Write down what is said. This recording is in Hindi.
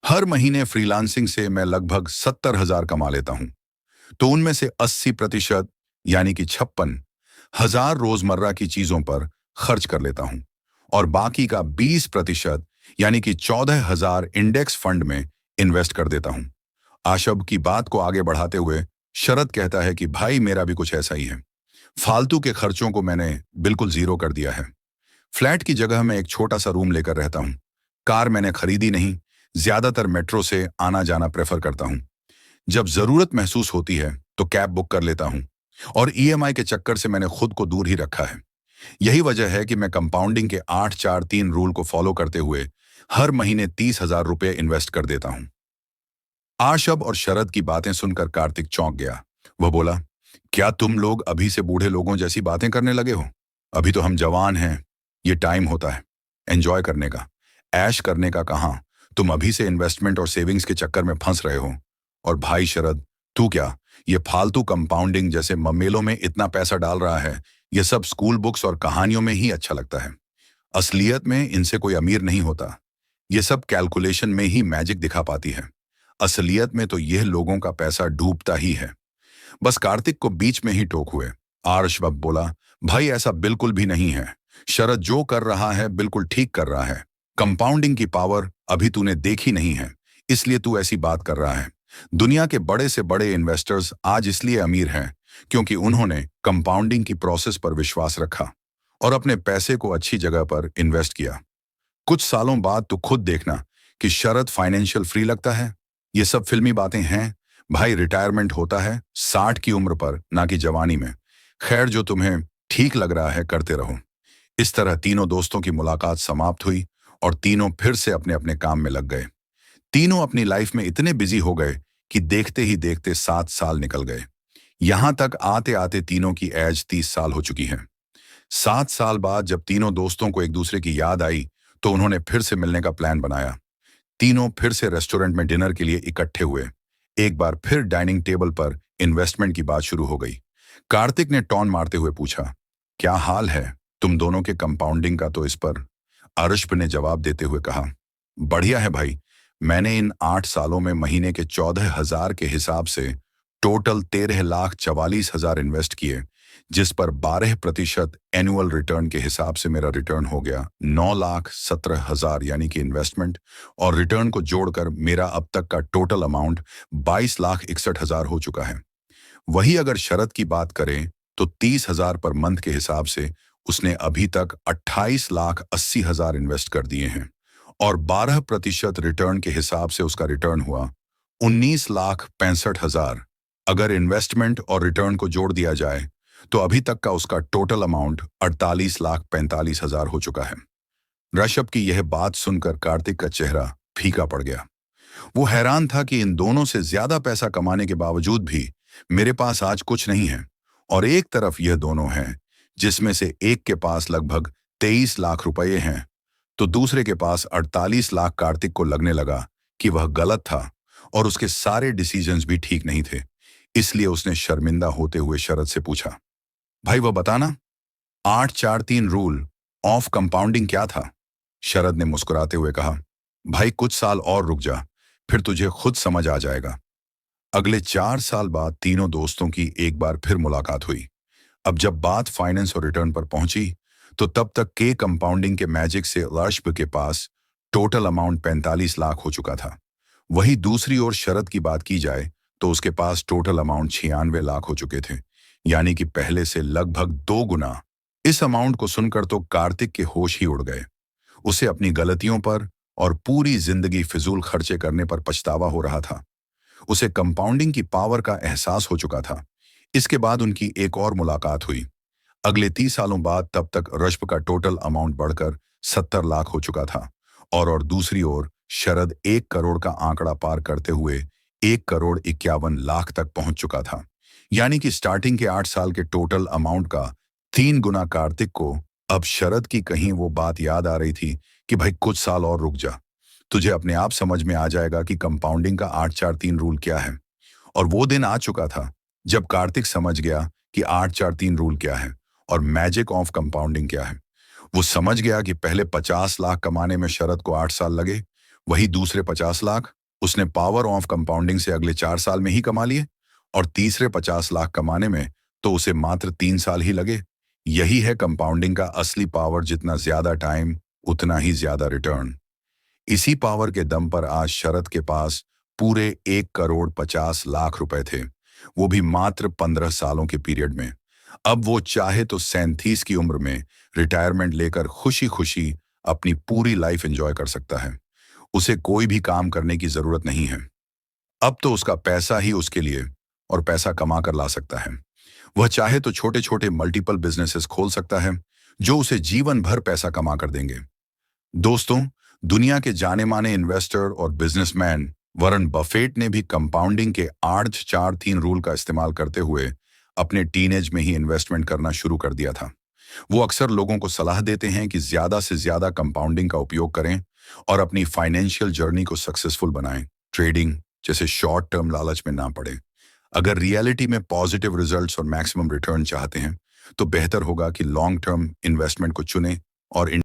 हर महीने फ्रीलांसिंग से मैं लगभग 70,000 कमा लेता हूं। तो उनमें से 80% यानी कि 56,000 रोजमर्रा की चीजों पर खर्च कर लेता हूं और बाकी का 20% यानी कि 14,000 इंडेक्स फंड में इन्वेस्ट कर देता हूं। आशब की बात को आगे बढ़ाते हुए शरद कहता है कि भाई मेरा भी कुछ ऐसा ही है। फालतू के खर्चों को मैंने बिल्कुल जीरो कर दिया है। फ्लैट की जगह मैं एक छोटा सा रूम लेकर रहता हूँ। कार मैंने खरीदी नहीं, ज्यादातर मेट्रो से आना जाना प्रेफर करता हूँ। जब जरूरत महसूस होती है तो कैब बुक कर लेता हूँ और ईएमआई के चक्कर से मैंने खुद को दूर ही रखा है। यही वजह है कि मैं कंपाउंडिंग के 8-4-3 रूल को फॉलो करते हुए हर महीने 30,000 रुपये इन्वेस्ट कर देता हूँ। आशब और शरद की बातें सुनकर कार्तिक चौंक गया। वह बोला, क्या तुम लोग अभी से बूढ़े लोगों जैसी बातें करने लगे हो? अभी तो हम जवान हैं। ये टाइम होता है एंजॉय करने का, ऐश करने का। कहाँ तुम अभी से इन्वेस्टमेंट और सेविंग्स के चक्कर में फंस रहे हो? और भाई शरद, तू क्या ये फालतू कंपाउंडिंग जैसे ममेलों में इतना पैसा डाल रहा है? ये सब स्कूल बुक्स और कहानियों में ही अच्छा लगता है। असलियत में इनसे कोई अमीर नहीं होता। ये सब कैलकुलेशन में ही मैजिक दिखा पाती है। असलियत में तो यह लोगों का पैसा डूबता ही है। बस कार्तिक को बीच में ही टोक हुए आर्शवब बोला, भाई ऐसा बिल्कुल भी नहीं है। शरद जो कर रहा है बिल्कुल ठीक कर रहा है। कंपाउंडिंग की पावर अभी तूने देखी नहीं है, इसलिए तू ऐसी बात कर रहा है। दुनिया के बड़े से बड़े इन्वेस्टर्स आज इसलिए अमीर हैं क्योंकि उन्होंने कंपाउंडिंग की प्रोसेस पर विश्वास रखा और अपने पैसे को अच्छी जगह पर इन्वेस्ट किया। कुछ सालों बाद तो खुद देखना कि शरद फाइनेंशियल फ्री लगता है। ये सब फिल्मी बातें हैं। भाई रिटायरमेंट होता है 60 की उम्र पर, ना कि जवानी में। खैर, जो तुम्हें ठीक लग रहा है करते रहो। इस तरह तीनों दोस्तों की मुलाकात समाप्त हुई और तीनों फिर से अपने अपने काम में लग गए। तीनों अपनी लाइफ में इतने बिजी हो गए कि देखते ही देखते 7 साल निकल गए। यहां तक आते आते तीनों की एज 30 साल हो चुकी है। 7 साल बाद जब तीनों दोस्तों को एक दूसरे की याद आई तो उन्होंने फिर से मिलने का प्लान बनाया। तीनों फिर से रेस्टोरेंट में डिनर के लिए इकट्ठे हुए। एक बार फिर डाइनिंग टेबल पर इन्वेस्टमेंट की बात शुरू हो गई। कार्तिक ने टॉन मारते हुए पूछा, क्या हाल है तुम दोनों के कंपाउंडिंग का? तो इस पर अर्शप ने जवाब देते हुए कहा, बढ़िया है भाई। मैंने इन 8 सालों में महीने के 14,000 के हिसाब से टोटल 13,44,000 इन्वेस्ट किए, जिस पर 12% एनुअल रिटर्न के हिसाब से मेरा रिटर्न हो गया 9,17,000, यानी कि इन्वेस्टमेंट और रिटर्न को जोड़कर मेरा अब तक का टोटल अमाउंट 22,61,000 हो चुका है। वही अगर शरद की बात करें तो 30,000 पर मंथ के हिसाब से उसने अभी तक 28,80,000 इन्वेस्ट कर दिए हैं और 12% रिटर्न के हिसाब से उसका रिटर्न हुआ 19,65,000। अगर इन्वेस्टमेंट और रिटर्न को जोड़ दिया जाए तो अभी तक का उसका टोटल अमाउंट 48,45,000 हो चुका है। ऋषभ की यह बात सुनकर कार्तिक का चेहरा फीका पड़ गया। वो हैरान था कि इन दोनों से ज्यादा पैसा कमाने के बावजूद भी मेरे पास आज कुछ नहीं है। और एक तरफ यह दोनों हैं जिसमें से एक के पास लगभग 23 लाख रुपए हैं तो दूसरे के पास 48 लाख। कार्तिक को लगने लगा कि वह गलत था और उसके सारे डिसीजंस भी ठीक नहीं थे। इसलिए उसने शर्मिंदा होते हुए शरद से पूछा, भाई वह बताना, 8-4-3 रूल ऑफ कंपाउंडिंग क्या था? शरद ने मुस्कुराते हुए कहा, भाई कुछ साल और रुक जा, फिर तुझे खुद समझ आ जाएगा। अगले 4 साल बाद तीनों दोस्तों की एक बार फिर मुलाकात हुई। अब जब बात फाइनेंस और रिटर्न पर पहुंची तो तब तक के कंपाउंडिंग के मैजिक से अर्शप के पास टोटल अमाउंट 45 लाख हो चुका था। वही दूसरी ओर शरद की बात की जाए तो उसके पास टोटल अमाउंट 96 लाख हो चुके थे, यानी कि पहले से लगभग 2 गुना। इस अमाउंट को सुनकर तो कार्तिक के होश ही उड़ गए। उसे अपनी गलतियों पर और पूरी जिंदगी फिजूल खर्चे करने पर पछतावा हो रहा था। उसे कंपाउंडिंग की पावर का एहसास हो चुका था। इसके बाद उनकी एक और मुलाकात हुई अगले 30 सालों बाद। तब तक ऋषभ का टोटल अमाउंट बढ़कर 70 लाख हो चुका था और दूसरी ओर शरद 1 करोड़ का आंकड़ा पार करते हुए 1,51,00,000 तक पहुंच चुका था, यानी कि स्टार्टिंग के 8 साल के टोटल अमाउंट का 3 गुना। कार्तिक को अब शरद की कहीं वो बात याद आ रही थी कि भाई कुछ साल और रुक जा, तुझे अपने आप समझ में आ जाएगा कि कंपाउंडिंग का 8-4-3 रूल क्या है। और वो दिन आ चुका था जब कार्तिक समझ गया कि 8-4-3 रूल क्या है और मैजिक ऑफ कंपाउंडिंग क्या है। वो समझ गया कि पहले 50 लाख कमाने में शरद को 8 साल लगे, वही दूसरे 50 लाख उसने पावर ऑफ कंपाउंडिंग से अगले 4 साल में ही कमा लिए और तीसरे 50 लाख कमाने में तो उसे मात्र 3 साल ही लगे। यही है कंपाउंडिंग का असली पावर, जितना ज्यादा टाइम उतना ही ज्यादा रिटर्न। इसी पावर के दम पर आज शरद के पास पूरे 1,50,00,000 रुपए थे, वो भी मात्र 15 सालों के पीरियड में। अब वो चाहे तो 37 की उम्र में रिटायरमेंट लेकर खुशी खुशी अपनी पूरी लाइफ एंजॉय कर सकता है। उसे कोई भी काम करने की जरूरत नहीं है। अब तो उसका पैसा ही उसके लिए और पैसा कमा कर ला सकता है। वह चाहे तो छोटे छोटे मल्टीपल बिजनेसेस खोल सकता है जो उसे जीवन भर पैसा कमा कर देंगे। दोस्तों, दुनिया के जाने माने इन्वेस्टर और बिजनेसमैन वॉरेन बफेट ने भी कंपाउंडिंग के 8-4-3 रूल का इस्तेमाल करते हुए अपने टीनेज में ही इन्वेस्टमेंट करना शुरू कर दिया था। वो अक्सर लोगों को सलाह देते हैं कि ज्यादा से ज्यादा कंपाउंडिंग का उपयोग करें और अपनी फाइनेंशियल जर्नी को सक्सेसफुल बनाएं। ट्रेडिंग जैसे शॉर्ट टर्म लालच में ना पड़े। अगर रियलिटी में पॉजिटिव रिजल्ट्स और मैक्सिमम रिटर्न चाहते हैं तो बेहतर होगा कि लॉन्ग टर्म इन्वेस्टमेंट को चुनें और